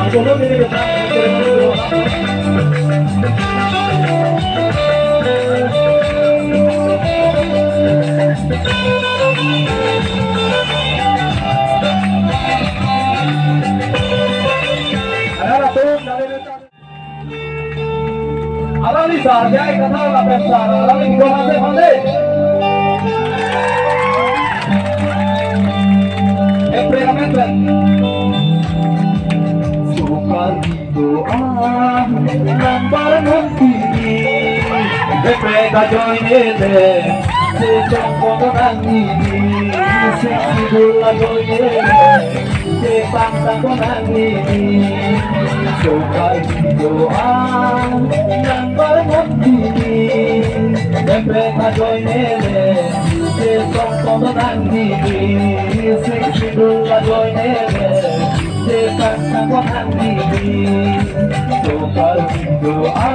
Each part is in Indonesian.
Alami saja kata la pensar, alami gomate mande. Emprenamente. Sukar doa, lambar nanti. Emprenga joinede, se sompo nanti. Se sidula joinede, se pantang nanti. Sukar doa. Emprenga joinede, se sompo nanti. Se sidula joinede, se pantang nanti. Sukar doa.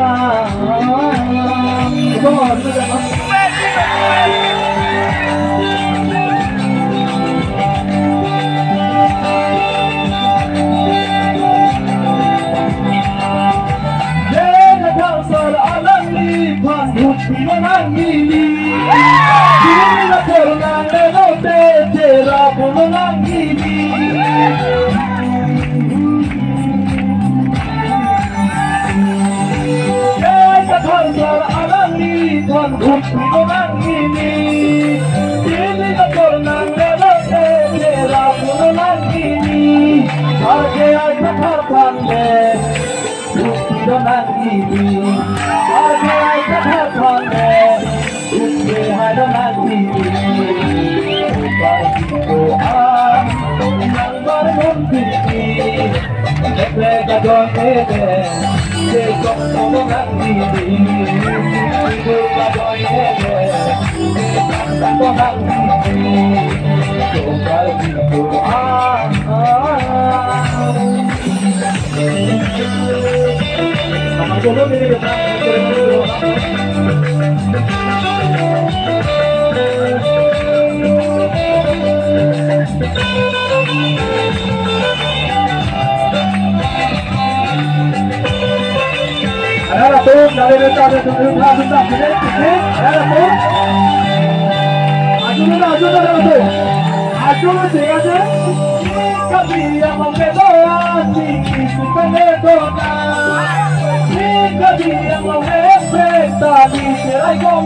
Dia mau enfrentar, será igual